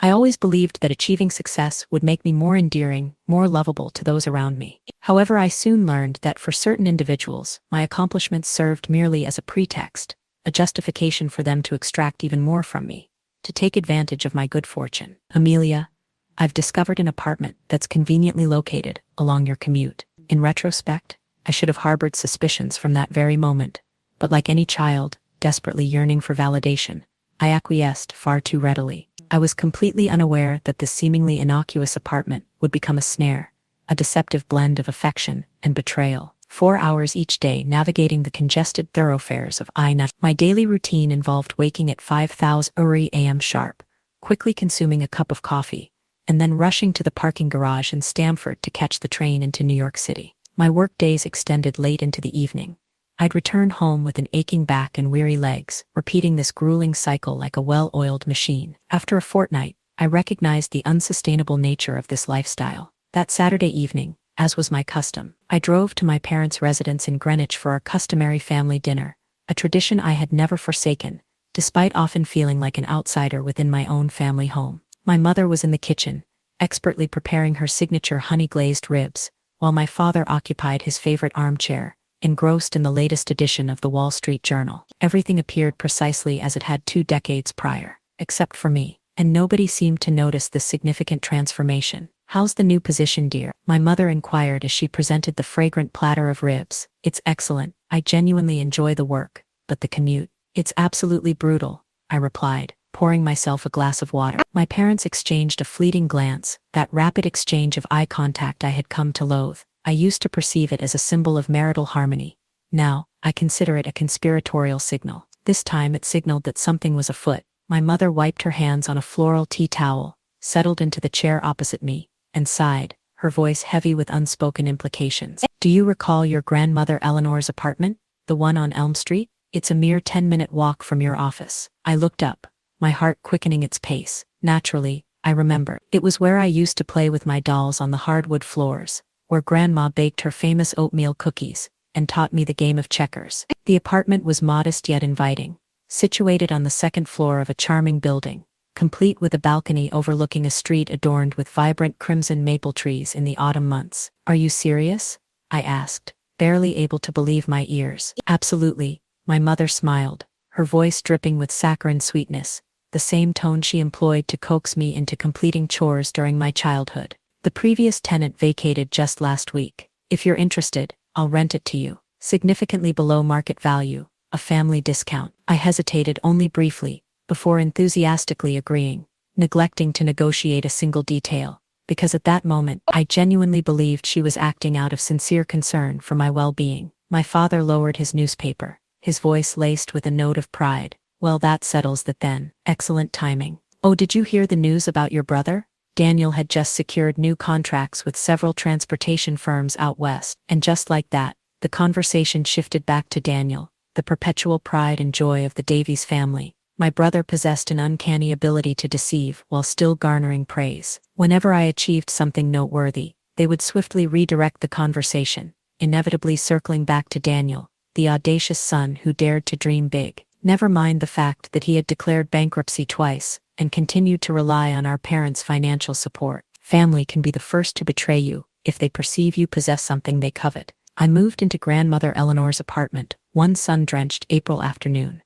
I always believed that achieving success would make me more endearing, more lovable to those around me. However, I soon learned that for certain individuals, my accomplishments served merely as a pretext, a justification for them to extract even more from me, to take advantage of my good fortune. Amelia, I've discovered an apartment that's conveniently located along your commute. In retrospect, I should have harbored suspicions from that very moment, but like any child, desperately yearning for validation, I acquiesced far too readily. I was completely unaware that this seemingly innocuous apartment would become a snare, a deceptive blend of affection and betrayal. 4 hours each day navigating the congested thoroughfares of I-90. My daily routine involved waking at 5:00 a.m. sharp, quickly consuming a cup of coffee, and then rushing to the parking garage in Stamford to catch the train into New York City. My work days extended late into the evening. I'd return home with an aching back and weary legs, repeating this grueling cycle like a well-oiled machine. After a fortnight, I recognized the unsustainable nature of this lifestyle. That Saturday evening, as was my custom, I drove to my parents' residence in Greenwich for our customary family dinner, a tradition I had never forsaken, despite often feeling like an outsider within my own family home. My mother was in the kitchen, expertly preparing her signature honey-glazed ribs, while my father occupied his favorite armchair, engrossed in the latest edition of the Wall Street Journal. Everything appeared precisely as it had 2 decades prior, except for me, and nobody seemed to notice this significant transformation. "How's the new position, dear?" my mother inquired as she presented the fragrant platter of ribs. "It's excellent. I genuinely enjoy the work, but the commute, it's absolutely brutal," I replied, pouring myself a glass of water. My parents exchanged a fleeting glance, that rapid exchange of eye contact I had come to loathe. I used to perceive it as a symbol of marital harmony. Now, I consider it a conspiratorial signal. This time it signaled that something was afoot. My mother wiped her hands on a floral tea towel, settled into the chair opposite me, and sighed, her voice heavy with unspoken implications. "Do you recall your grandmother Eleanor's apartment, the one on Elm Street? It's a mere 10-minute walk from your office." I looked up, my heart quickening its pace. Naturally, I remembered. It was where I used to play with my dolls on the hardwood floors, where Grandma baked her famous oatmeal cookies, and taught me the game of checkers. The apartment was modest yet inviting, situated on the 2nd floor of a charming building, complete with a balcony overlooking a street adorned with vibrant crimson maple trees in the autumn months. "Are you serious?" I asked, barely able to believe my ears. "Absolutely," my mother smiled, her voice dripping with saccharine sweetness, the same tone she employed to coax me into completing chores during my childhood. "The previous tenant vacated just last week. If you're interested, I'll rent it to you. Significantly below market value, a family discount." I hesitated only briefly, before enthusiastically agreeing, neglecting to negotiate a single detail, because at that moment, I genuinely believed she was acting out of sincere concern for my well-being. My father lowered his newspaper, his voice laced with a note of pride. "Well, that settles that then. Excellent timing. Oh, did you hear the news about your brother? Daniel had just secured new contracts with several transportation firms out west." And just like that, the conversation shifted back to Daniel, the perpetual pride and joy of the Davies family. My brother possessed an uncanny ability to deceive while still garnering praise. Whenever I achieved something noteworthy, they would swiftly redirect the conversation, inevitably circling back to Daniel, the audacious son who dared to dream big. Never mind the fact that he had declared bankruptcy twice, and continued to rely on our parents' financial support. Family can be the first to betray you if they perceive you possess something they covet. I moved into Grandmother Eleanor's apartment one sun-drenched April afternoon.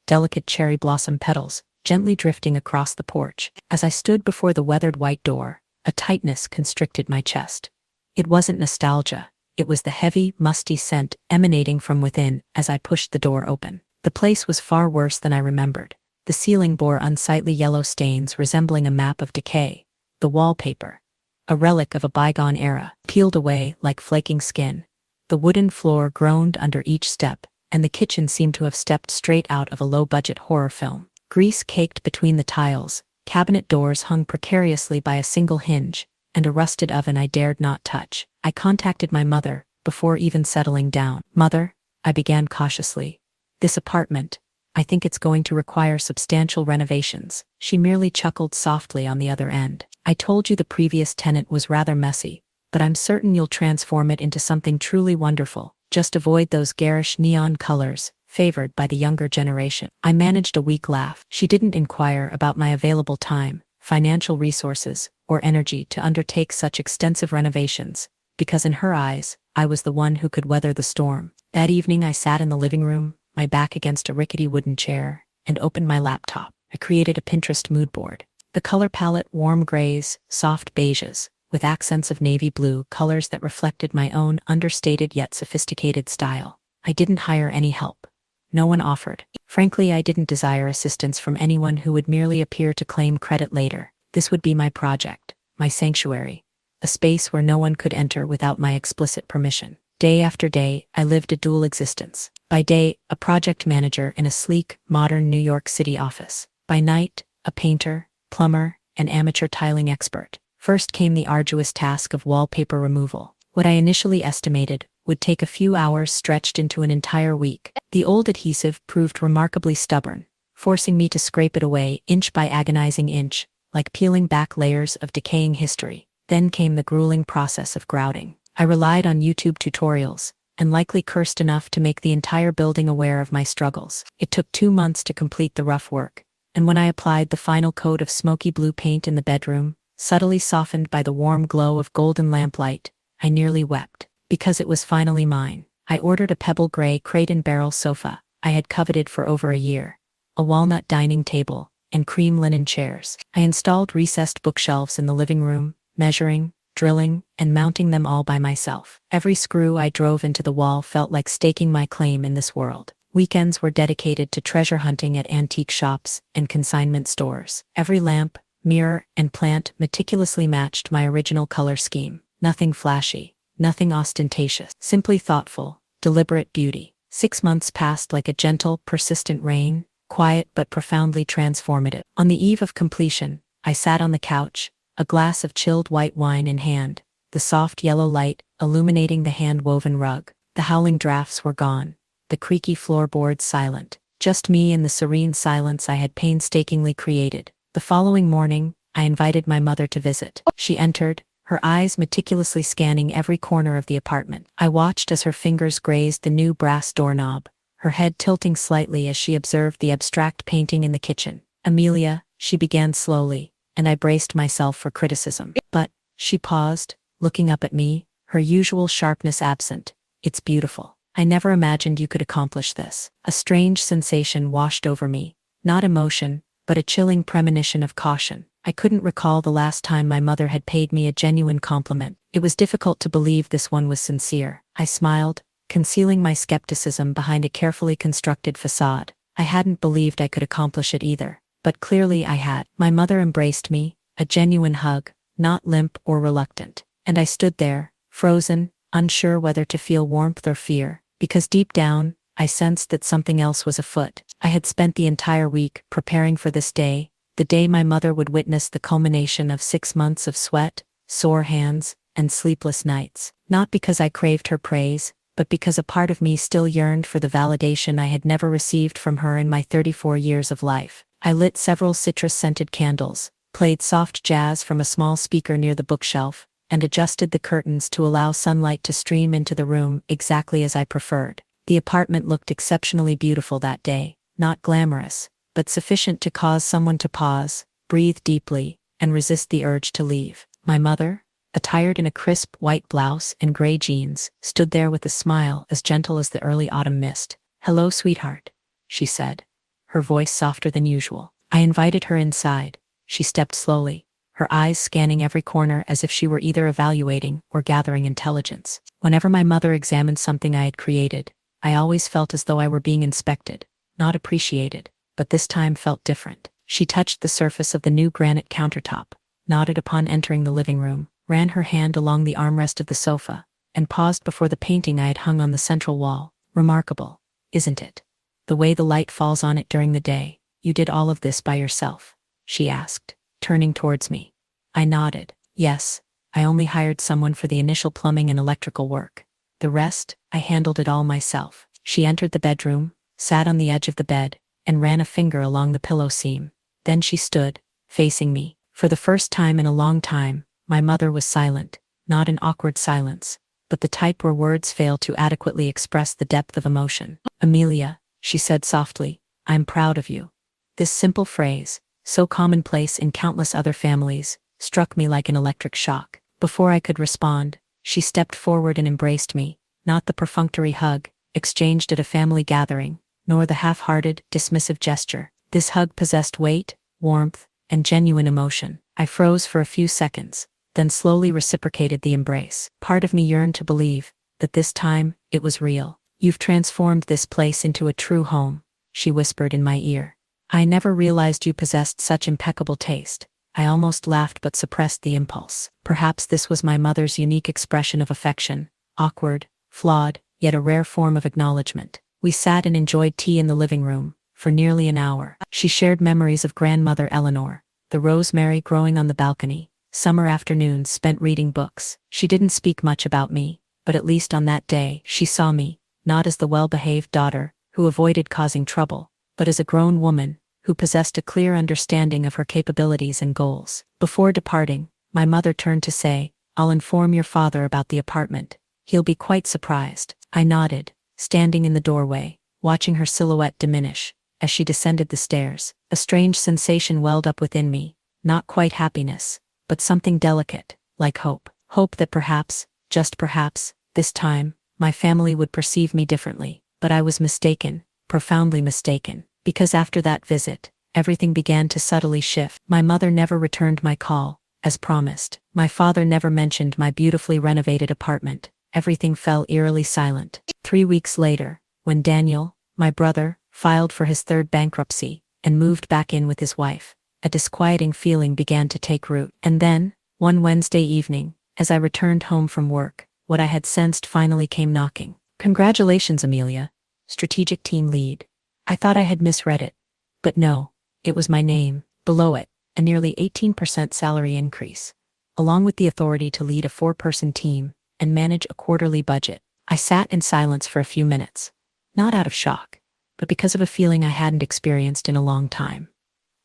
Delicate cherry blossom petals gently drifting across the porch. As I stood before the weathered white door, a tightness constricted my chest. It wasn't nostalgia, it was the heavy, musty scent emanating from within as I pushed the door open. The place was far worse than I remembered. The ceiling bore unsightly yellow stains resembling a map of decay. The wallpaper, a relic of a bygone era, peeled away like flaking skin. The wooden floor groaned under each step, and the kitchen seemed to have stepped straight out of a low-budget horror film. Grease caked between the tiles, cabinet doors hung precariously by a single hinge, and a rusted oven I dared not touch. I contacted my mother, before even settling down. "Mother," I began cautiously, "this apartment, I think it's going to require substantial renovations." She merely chuckled softly on the other end. "I told you the previous tenant was rather messy, but I'm certain you'll transform it into something truly wonderful. Just avoid those garish neon colors, favored by the younger generation." I managed a weak laugh. She didn't inquire about my available time, financial resources, or energy to undertake such extensive renovations, because in her eyes, I was the one who could weather the storm. That evening I sat in the living room, my back against a rickety wooden chair, and opened my laptop. I created a Pinterest mood board. The color palette: warm grays, soft beiges, with accents of navy blue, colors that reflected my own understated yet sophisticated style. I didn't hire any help. No one offered. Frankly, I didn't desire assistance from anyone who would merely appear to claim credit later. This would be my project, my sanctuary, a space where no one could enter without my explicit permission. Day after day, I lived a dual existence. By day, a project manager in a sleek, modern New York City office. By night, a painter, plumber, and amateur tiling expert. First came the arduous task of wallpaper removal. What I initially estimated would take a few hours stretched into an entire week. The old adhesive proved remarkably stubborn, forcing me to scrape it away inch by agonizing inch, like peeling back layers of decaying history. Then came the grueling process of grouting. I relied on YouTube tutorials, and likely cursed enough to make the entire building aware of my struggles. It took 2 months to complete the rough work, and when I applied the final coat of smoky blue paint in the bedroom, subtly softened by the warm glow of golden lamplight, I nearly wept. Because it was finally mine. I ordered a pebble gray crate and barrel sofa I had coveted for over a year, a walnut dining table, and cream linen chairs. I installed recessed bookshelves in the living room, measuring, drilling, and mounting them all by myself. Every screw I drove into the wall felt like staking my claim in this world. Weekends were dedicated to treasure hunting at antique shops and consignment stores. Every lamp, mirror, and plant meticulously matched my original color scheme. Nothing flashy. Nothing ostentatious, simply thoughtful, deliberate beauty. 6 months passed like a gentle, persistent rain, quiet but profoundly transformative. On the eve of completion, I sat on the couch, a glass of chilled white wine in hand, the soft yellow light illuminating the hand-woven rug. The howling drafts were gone, the creaky floorboards silent, just me and the serene silence I had painstakingly created. The following morning, I invited my mother to visit. She entered, her eyes meticulously scanning every corner of the apartment. I watched as her fingers grazed the new brass doorknob, her head tilting slightly as she observed the abstract painting in the kitchen. "Amelia," she began slowly, and I braced myself for criticism. But, she paused, looking up at me, her usual sharpness absent. "It's beautiful. I never imagined you could accomplish this." A strange sensation washed over me, not emotion, but a chilling premonition of caution. I couldn't recall the last time my mother had paid me a genuine compliment. It was difficult to believe this one was sincere. I smiled, concealing my skepticism behind a carefully constructed facade. I hadn't believed I could accomplish it either, but clearly I had. My mother embraced me, a genuine hug, not limp or reluctant, and I stood there, frozen, unsure whether to feel warmth or fear, because deep down, I sensed that something else was afoot. I had spent the entire week preparing for this day, the day my mother would witness the culmination of 6 months of sweat, sore hands, and sleepless nights. Not because I craved her praise, but because a part of me still yearned for the validation I had never received from her in my 34 years of life. I lit several citrus-scented candles, played soft jazz from a small speaker near the bookshelf, and adjusted the curtains to allow sunlight to stream into the room exactly as I preferred. The apartment looked exceptionally beautiful that day, not glamorous, but sufficient to cause someone to pause, breathe deeply, and resist the urge to leave. My mother, attired in a crisp white blouse and gray jeans, stood there with a smile as gentle as the early autumn mist. "Hello, sweetheart," she said, her voice softer than usual. I invited her inside. She stepped slowly, her eyes scanning every corner as if she were either evaluating or gathering intelligence. Whenever my mother examined something I had created, I always felt as though I were being inspected, not appreciated. But this time felt different. She touched the surface of the new granite countertop, nodded upon entering the living room, ran her hand along the armrest of the sofa, and paused before the painting I had hung on the central wall. "Remarkable, isn't it? The way the light falls on it during the day. You did all of this by yourself?" she asked, turning towards me. I nodded. "Yes, I only hired someone for the initial plumbing and electrical work. The rest, I handled it all myself." She entered the bedroom, sat on the edge of the bed, and ran a finger along the pillow seam. Then she stood, facing me. For the first time in a long time, my mother was silent, not an awkward silence, but the type where words fail to adequately express the depth of emotion. "Amelia," she said softly, "I'm proud of you." This simple phrase, so commonplace in countless other families, struck me like an electric shock. Before I could respond, she stepped forward and embraced me, not the perfunctory hug exchanged at a family gathering, nor the half-hearted, dismissive gesture. This hug possessed weight, warmth, and genuine emotion. I froze for a few seconds, then slowly reciprocated the embrace. Part of me yearned to believe that this time it was real. "You've transformed this place into a true home," she whispered in my ear. "I never realized you possessed such impeccable taste." I almost laughed but suppressed the impulse. Perhaps this was my mother's unique expression of affection, awkward, flawed, yet a rare form of acknowledgement. We sat and enjoyed tea in the living room for nearly an hour. She shared memories of grandmother Eleanor, the rosemary growing on the balcony, summer afternoons spent reading books. She didn't speak much about me, but at least on that day she saw me, not as the well-behaved daughter who avoided causing trouble, but as a grown woman who possessed a clear understanding of her capabilities and goals. Before departing, my mother turned to say, "I'll inform your father about the apartment. He'll be quite surprised." I nodded, standing in the doorway, watching her silhouette diminish as she descended the stairs. A strange sensation welled up within me, not quite happiness, but something delicate, like hope. Hope that perhaps, just perhaps, this time, my family would perceive me differently. But I was mistaken, profoundly mistaken. Because after that visit, everything began to subtly shift. My mother never returned my call, as promised. My father never mentioned my beautifully renovated apartment. Everything fell eerily silent. 3 weeks later, when Daniel, my brother, filed for his third bankruptcy and moved back in with his wife, a disquieting feeling began to take root. And then, one Wednesday evening, as I returned home from work, what I had sensed finally came knocking. "Congratulations, Amelia, strategic team lead." I thought I had misread it. But no, it was my name. Below it, a nearly 18% salary increase, along with the authority to lead a 4-person team and manage a quarterly budget. I sat in silence for a few minutes, not out of shock, but because of a feeling I hadn't experienced in a long time.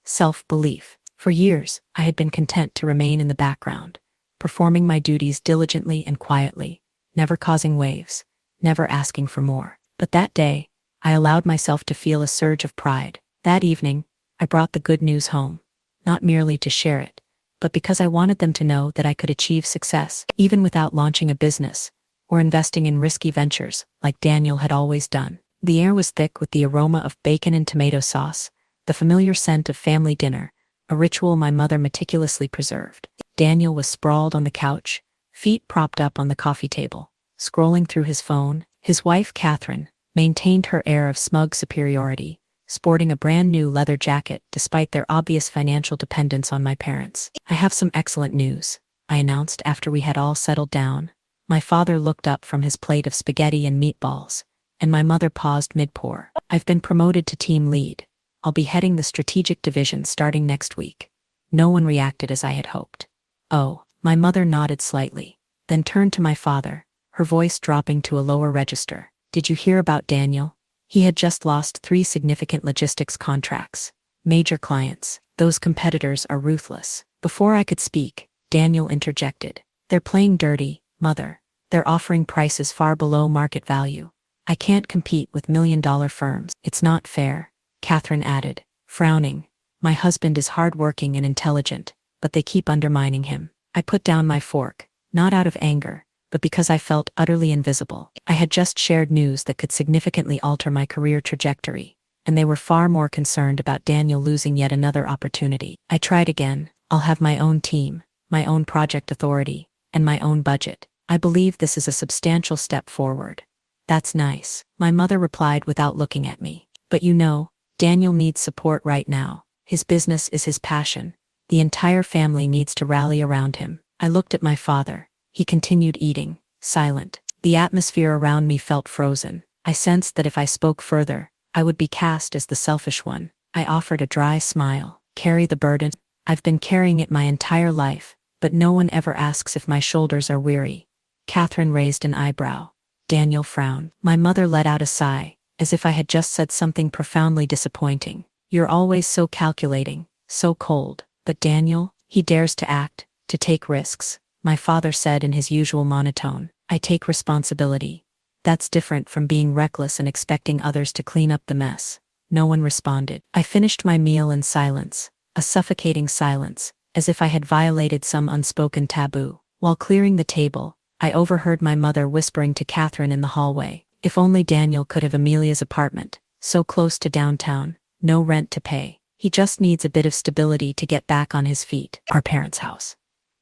Self-belief. For years, I had been content to remain in the background, performing my duties diligently and quietly, never causing waves, never asking for more. But that day, I allowed myself to feel a surge of pride. That evening, I brought the good news home, not merely to share it, but because I wanted them to know that I could achieve success, even without launching a business or investing in risky ventures like Daniel had always done. The air was thick with the aroma of bacon and tomato sauce, the familiar scent of family dinner, a ritual my mother meticulously preserved. Daniel was sprawled on the couch, feet propped up on the coffee table, scrolling through his phone. His wife, Catherine, maintained her air of smug superiority, sporting a brand new leather jacket despite their obvious financial dependence on my parents. "I have some excellent news," I announced after we had all settled down. My father looked up from his plate of spaghetti and meatballs, and my mother paused mid-pour. "I've been promoted to team lead. I'll be heading the strategic division starting next week." No one reacted as I had hoped. "Oh," my mother nodded slightly, then turned to my father, her voice dropping to a lower register. "Did you hear about Daniel? He had just lost 3 significant logistics contracts. Major clients. Those competitors are ruthless." Before I could speak, Daniel interjected. "They're playing dirty, Mother. They're offering prices far below market value. I can't compete with million-dollar firms." "It's not fair," Catherine added, frowning. "My husband is hardworking and intelligent, but they keep undermining him." I put down my fork, not out of anger, but because I felt utterly invisible. I had just shared news that could significantly alter my career trajectory, and they were far more concerned about Daniel losing yet another opportunity. I tried again. "I'll have my own team, my own project authority, and my own budget. I believe this is a substantial step forward." "That's nice," my mother replied without looking at me. "But you know, Daniel needs support right now. His business is his passion. The entire family needs to rally around him." I looked at my father. He continued eating, silent. The atmosphere around me felt frozen. I sensed that if I spoke further, I would be cast as the selfish one. I offered a dry smile. "Carry the burden. I've been carrying it my entire life, but no one ever asks if my shoulders are weary." Catherine raised an eyebrow. Daniel frowned. My mother let out a sigh, as if I had just said something profoundly disappointing. "You're always so calculating, so cold. But Daniel, he dares to act, to take risks," my father said in his usual monotone. "I take responsibility. That's different from being reckless and expecting others to clean up the mess." No one responded. I finished my meal in silence, a suffocating silence, as if I had violated some unspoken taboo. While clearing the table, I overheard my mother whispering to Catherine in the hallway, "If only Daniel could have Amelia's apartment, so close to downtown, no rent to pay. He just needs a bit of stability to get back on his feet." Our parents' house.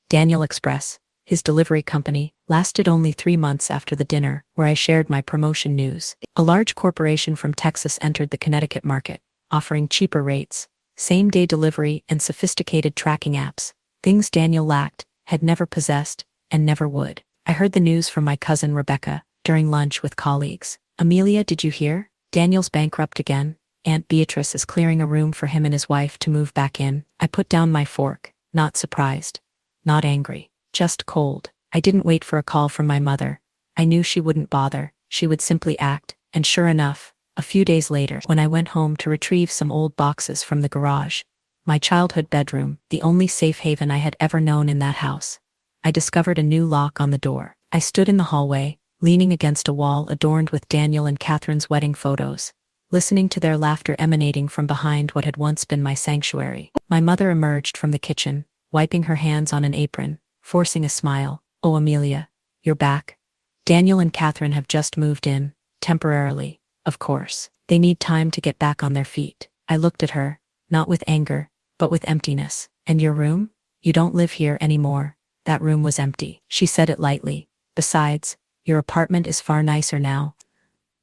Daniel Express, his delivery company, lasted only 3 months after the dinner where I shared my promotion news. A large corporation from Texas entered the Connecticut market, offering cheaper rates, same-day delivery, and sophisticated tracking apps, things Daniel lacked, had never possessed, and never would. I heard the news from my cousin Rebecca during lunch with colleagues. "Amelia, did you hear? Daniel's bankrupt again. Aunt Beatrice is clearing a room for him and his wife to move back in." I put down my fork, not surprised, not angry, just cold. I didn't wait for a call from my mother. I knew she wouldn't bother, she would simply act, and sure enough, a few days later, when I went home to retrieve some old boxes from the garage, my childhood bedroom, the only safe haven I had ever known in that house, I discovered a new lock on the door. I stood in the hallway, leaning against a wall adorned with Daniel and Catherine's wedding photos, listening to their laughter emanating from behind what had once been my sanctuary. My mother emerged from the kitchen, wiping her hands on an apron, forcing a smile. "Oh, Amelia, you're back. Daniel and Catherine have just moved in, temporarily, of course. They need time to get back on their feet." I looked at her, not with anger, but with emptiness. "And your room? You don't live here anymore." "That room was empty." She said it lightly. "Besides, your apartment is far nicer now."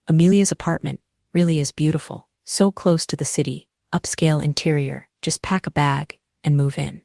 Amelia's apartment really is beautiful. So close to the city, upscale interior, just pack a bag and move in.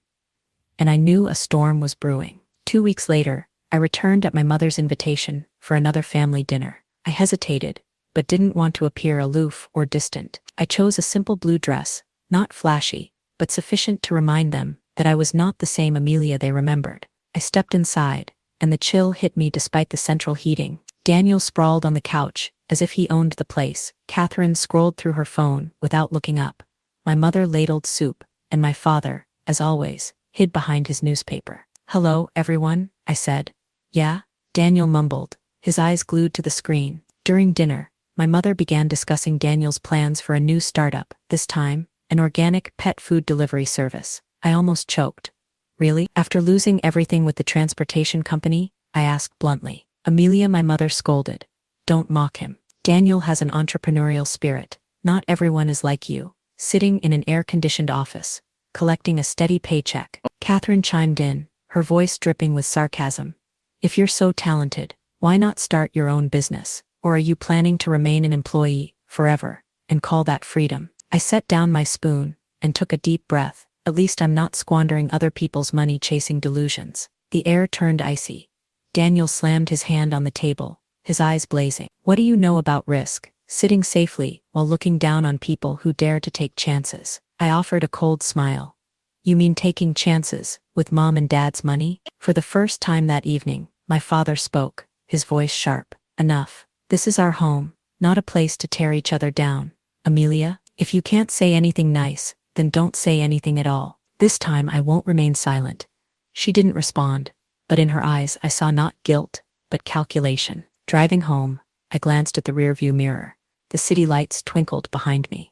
And I knew a storm was brewing. 2 weeks later, I returned at my mother's invitation for another family dinner. I hesitated, but didn't want to appear aloof or distant. I chose a simple blue dress, not flashy, but sufficient to remind them that I was not the same Amelia they remembered. I stepped inside, and the chill hit me despite the central heating. Daniel sprawled on the couch, as if he owned the place. Catherine scrolled through her phone without looking up. My mother ladled soup, and my father, as always, hid behind his newspaper. "Hello, everyone," I said. "Yeah?" Daniel mumbled, his eyes glued to the screen. During dinner, my mother began discussing Daniel's plans for a new startup, this time, an organic pet food delivery service. I almost choked. "Really? After losing everything with the transportation company?" I asked bluntly. "Amelia," my mother scolded, "don't mock him. Daniel has an entrepreneurial spirit. Not everyone is like you, sitting in an air-conditioned office, collecting a steady paycheck." Catherine chimed in, her voice dripping with sarcasm. "If you're so talented, why not start your own business? Or are you planning to remain an employee forever and call that freedom?" I set down my spoon and took a deep breath. At least I'm not squandering other people's money chasing delusions. The air turned icy. Daniel slammed his hand on the table, his eyes blazing. "What do you know about risk? Sitting safely while looking down on people who dare to take chances." I offered a cold smile. "You mean taking chances with Mom and Dad's money?" For the first time that evening, my father spoke, his voice sharp. "Enough. This is our home, not a place to tear each other down. Amelia, if you can't say anything nice, then don't say anything at all. This time I won't remain silent." She didn't respond, but in her eyes I saw not guilt, but calculation. Driving home, I glanced at the rearview mirror. The city lights twinkled behind me.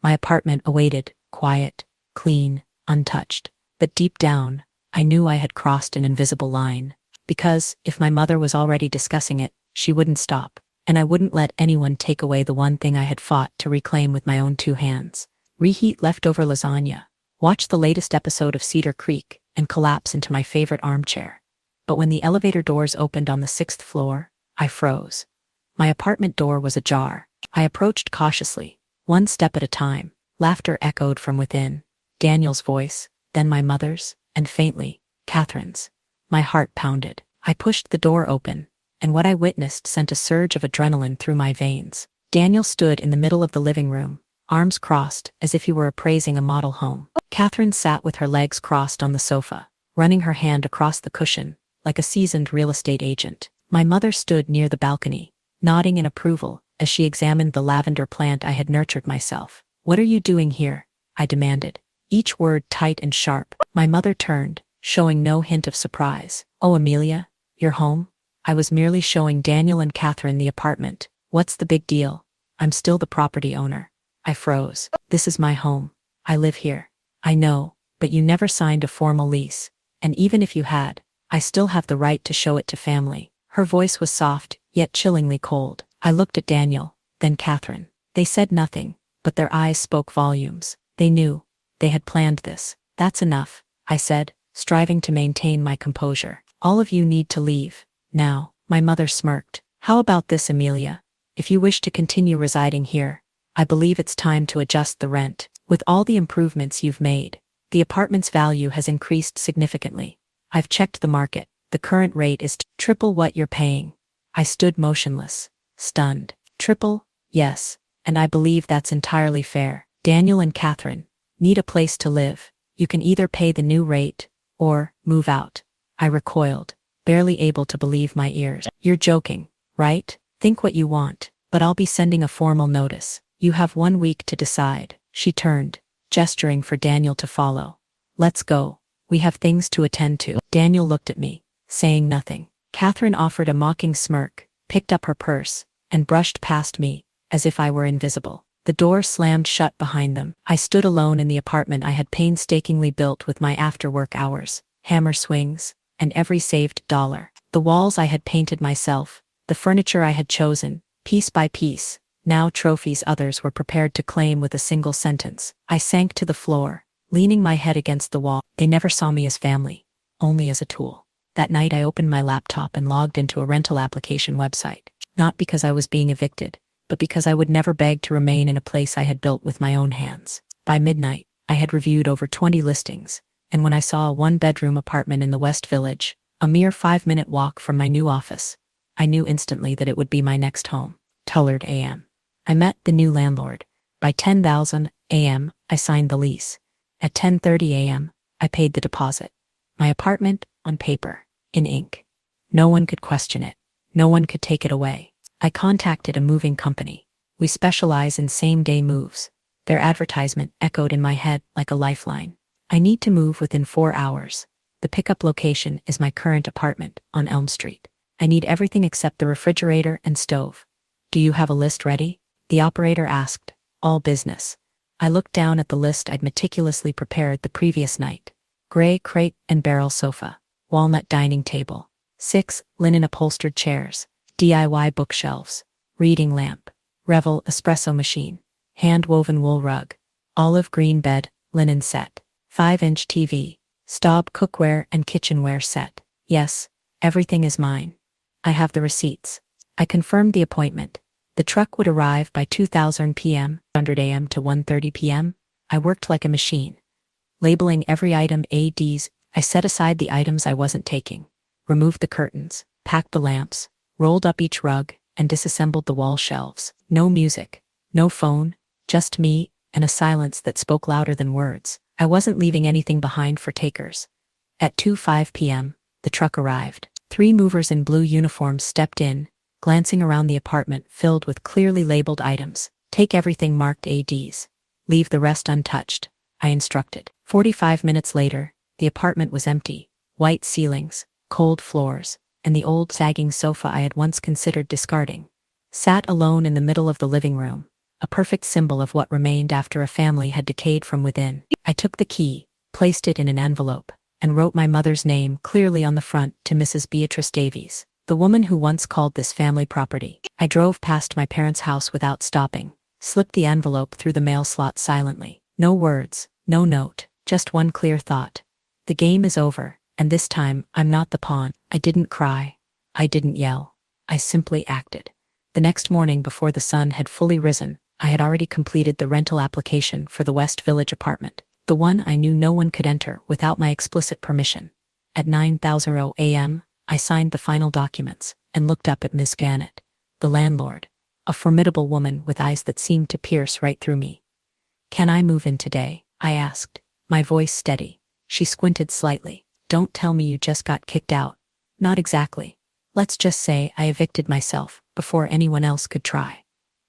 My apartment awaited, quiet, clean, untouched. But deep down, I knew I had crossed an invisible line. Because, if my mother was already discussing it, she wouldn't stop. And I wouldn't let anyone take away the one thing I had fought to reclaim with my own 2 hands. Reheat leftover lasagna, watch the latest episode of Cedar Creek, and collapse into my favorite armchair. But when the elevator doors opened on the 6th floor, I froze. My apartment door was ajar. I approached cautiously, one step at a time. Laughter echoed from within. Daniel's voice, then my mother's, and faintly, Catherine's. My heart pounded. I pushed the door open, and what I witnessed sent a surge of adrenaline through my veins. Daniel stood in the middle of the living room, arms crossed as if he were appraising a model home. Catherine sat with her legs crossed on the sofa, running her hand across the cushion, like a seasoned real estate agent. My mother stood near the balcony, nodding in approval as she examined the lavender plant I had nurtured myself. "What are you doing here?" I demanded, each word tight and sharp. My mother turned, showing no hint of surprise. "Oh, Amelia, you're home?" "I was merely showing Daniel and Catherine the apartment. What's the big deal? I'm still the property owner." I froze. "This is my home. I live here. I know, but you never signed a formal lease. And even if you had, I still have the right to show it to family. Her voice was soft, yet chillingly cold. I looked at Daniel, then Catherine. They said nothing, but their eyes spoke volumes. They knew. They had planned this. That's enough, I said, striving to maintain my composure. All of you need to leave. Now. My mother smirked. How about this, Amelia? If you wish to continue residing here, I believe it's time to adjust the rent. With all the improvements you've made, the apartment's value has increased significantly. I've checked the market. The current rate is triple what you're paying. I stood motionless, stunned. Triple? Yes, and I believe that's entirely fair. Daniel and Catherine need a place to live. You can either pay the new rate or move out. I recoiled, barely able to believe my ears. You're joking, right? Think what you want, but I'll be sending a formal notice. You have 1 week to decide. She turned, gesturing for Daniel to follow. Let's go. We have things to attend to. Daniel looked at me, saying nothing. Catherine offered a mocking smirk, picked up her purse, and brushed past me, as if I were invisible. The door slammed shut behind them. I stood alone in the apartment I had painstakingly built with my after-work hours, hammer swings, and every saved dollar. The walls I had painted myself, the furniture I had chosen, piece by piece, now trophies others were prepared to claim with a single sentence. I sank to the floor, leaning my head against the wall. They never saw me as family, only as a tool. That night I opened my laptop and logged into a rental application website. Not because I was being evicted, but because I would never beg to remain in a place I had built with my own hands. By midnight, I had reviewed over 20 listings, and when I saw a 1-bedroom apartment in the West Village, a mere 5-minute walk from my new office, I knew instantly that it would be my next home. Tullard AM. I met the new landlord. By 10,000 AM, I signed the lease. At 10:30 AM, I paid the deposit. My apartment, on paper, in ink. No one could question it. No one could take it away. I contacted a moving company. We specialize in same-day moves. Their advertisement echoed in my head like a lifeline. I need to move within 4 hours. The pickup location is my current apartment on Elm Street. I need everything except the refrigerator and stove. Do you have a list ready? The operator asked. All business. I looked down at the list I'd meticulously prepared the previous night. Gray crate and barrel sofa. Walnut dining table. 6 linen upholstered chairs. DIY bookshelves. Reading lamp. Revel espresso machine. Hand-woven wool rug. Olive green bed, linen set. 5-inch TV. Staub cookware and kitchenware set. Yes, everything is mine. I have the receipts. I confirmed the appointment. The truck would arrive by 2000 p.m., 100 a.m. to 1:30 p.m. I worked like a machine. Labeling every item ADs, I set aside the items I wasn't taking, removed the curtains, packed the lamps, rolled up each rug, and disassembled the wall shelves. No music, no phone, just me, and a silence that spoke louder than words. I wasn't leaving anything behind for takers. At 2:05 p.m., the truck arrived. 3 movers in blue uniforms stepped in, glancing around the apartment filled with clearly labeled items. Take everything marked ADs. Leave the rest untouched, I instructed. 45 minutes later, the apartment was empty. White ceilings, cold floors, and the old sagging sofa I had once considered discarding sat alone in the middle of the living room, a perfect symbol of what remained after a family had decayed from within. I took the key, placed it in an envelope, and wrote my mother's name clearly on the front to Mrs. Beatrice Davies, the woman who once called this family property. I drove past my parents' house without stopping, slipped the envelope through the mail slot silently. No words, no note, just one clear thought. The game is over, and this time I'm not the pawn. I didn't cry. I didn't yell. I simply acted. The next morning before the sun had fully risen, I had already completed the rental application for the West Village apartment, the one I knew no one could enter without my explicit permission. At 9:00 a.m., I signed the final documents and looked up at Miss Gannett, the landlord, a formidable woman with eyes that seemed to pierce right through me. "Can I move in today?" I asked, my voice steady. She squinted slightly. "Don't tell me you just got kicked out." "Not exactly. Let's just say I evicted myself before anyone else could try."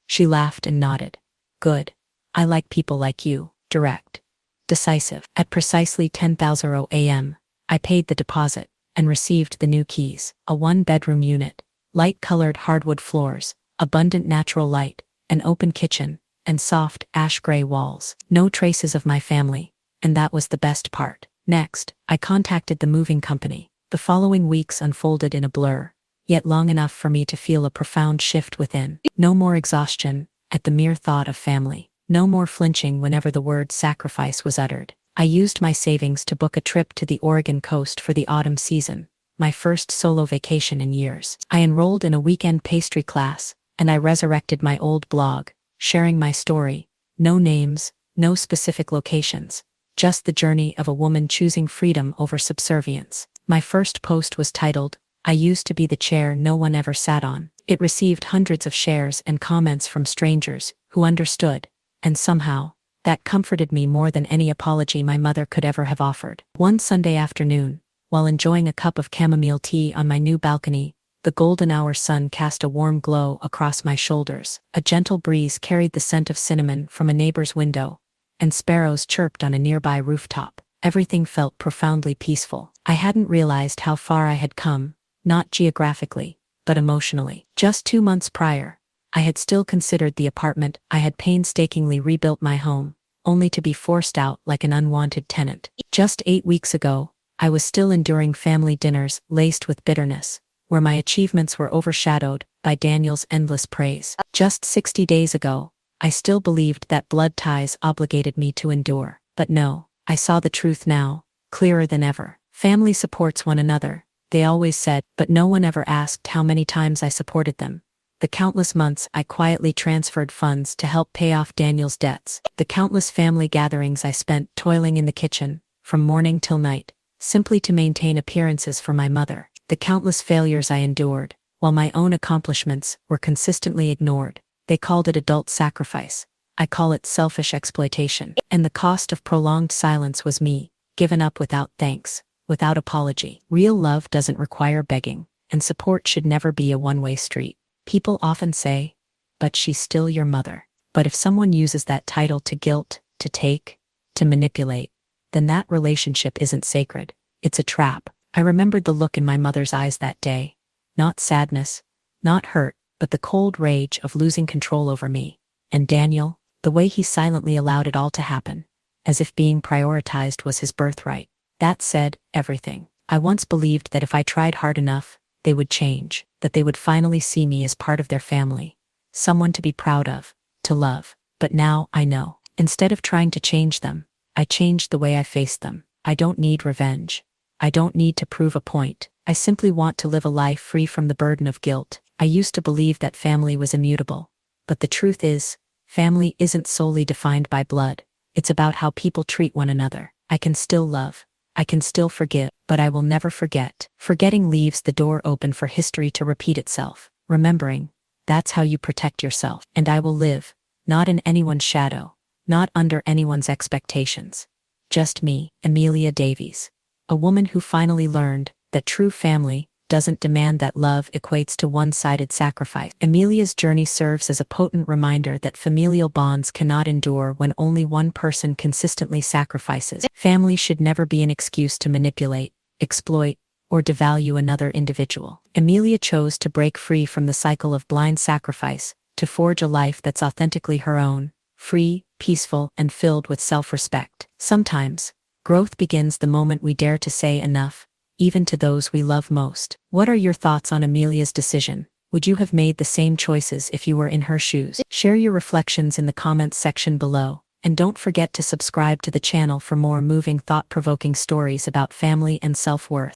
She laughed and nodded. "Good. I like people like you, direct, decisive." At precisely 10:00 a.m., I paid the deposit and received the new keys. A 1-bedroom unit, light-colored hardwood floors, abundant natural light, an open kitchen, and soft ash-gray walls. No traces of my family, and that was the best part. Next, I contacted the moving company. The following weeks unfolded in a blur, yet long enough for me to feel a profound shift within. No more exhaustion at the mere thought of family. No more flinching whenever the word sacrifice was uttered. I used my savings to book a trip to the Oregon coast for the autumn season, my first solo vacation in years. I enrolled in a weekend pastry class, and I resurrected my old blog, sharing my story. No names, no specific locations, just the journey of a woman choosing freedom over subservience. My first post was titled, "I used to be the chair no one ever sat on." It received hundreds of shares and comments from strangers who understood, and somehow, that comforted me more than any apology my mother could ever have offered. One Sunday afternoon, while enjoying a cup of chamomile tea on my new balcony, the golden hour sun cast a warm glow across my shoulders. A gentle breeze carried the scent of cinnamon from a neighbor's window, and sparrows chirped on a nearby rooftop. Everything felt profoundly peaceful. I hadn't realized how far I had come, not geographically, but emotionally. Just 2 months prior, I had still considered the apartment I had painstakingly rebuilt my home, only to be forced out like an unwanted tenant. Just 8 weeks ago, I was still enduring family dinners laced with bitterness, where my achievements were overshadowed by Daniel's endless praise. Just 60 days ago, I still believed that blood ties obligated me to endure. But no, I saw the truth now, clearer than ever. Family supports one another, they always said, but no one ever asked how many times I supported them. The countless months I quietly transferred funds to help pay off Daniel's debts. The countless family gatherings I spent toiling in the kitchen, from morning till night, simply to maintain appearances for my mother. The countless failures I endured, while my own accomplishments were consistently ignored. They called it adult sacrifice. I call it selfish exploitation. And the cost of prolonged silence was me, given up without thanks, without apology. Real love doesn't require begging, and support should never be a one-way street. People often say, but she's still your mother. But if someone uses that title to guilt, to take, to manipulate, then that relationship isn't sacred. It's a trap. I remembered the look in my mother's eyes that day. Not sadness, not hurt, but the cold rage of losing control over me. And Daniel, the way he silently allowed it all to happen, as if being prioritized was his birthright. That said everything. I once believed that if I tried hard enough, they would change, that they would finally see me as part of their family, someone to be proud of, to love. But now I know. Instead of trying to change them, I changed the way I faced them. I don't need revenge. I don't need to prove a point. I simply want to live a life free from the burden of guilt. I used to believe that family was immutable. But the truth is, family isn't solely defined by blood. It's about how people treat one another. I can still love. I can still forgive, but I will never forget. Forgetting leaves the door open for history to repeat itself. Remembering, that's how you protect yourself. And I will live, not in anyone's shadow, not under anyone's expectations. Just me, Amelia Davies. A woman who finally learned that true family doesn't demand that love equates to one-sided sacrifice. Amelia's journey serves as a potent reminder that familial bonds cannot endure when only one person consistently sacrifices. Family should never be an excuse to manipulate, exploit, or devalue another individual. Amelia chose to break free from the cycle of blind sacrifice, to forge a life that's authentically her own, free, peaceful, and filled with self-respect. Sometimes, growth begins the moment we dare to say enough, even to those we love most. What are your thoughts on Amelia's decision? Would you have made the same choices if you were in her shoes? Share your reflections in the comments section below, and don't forget to subscribe to the channel for more moving, thought-provoking stories about family and self-worth.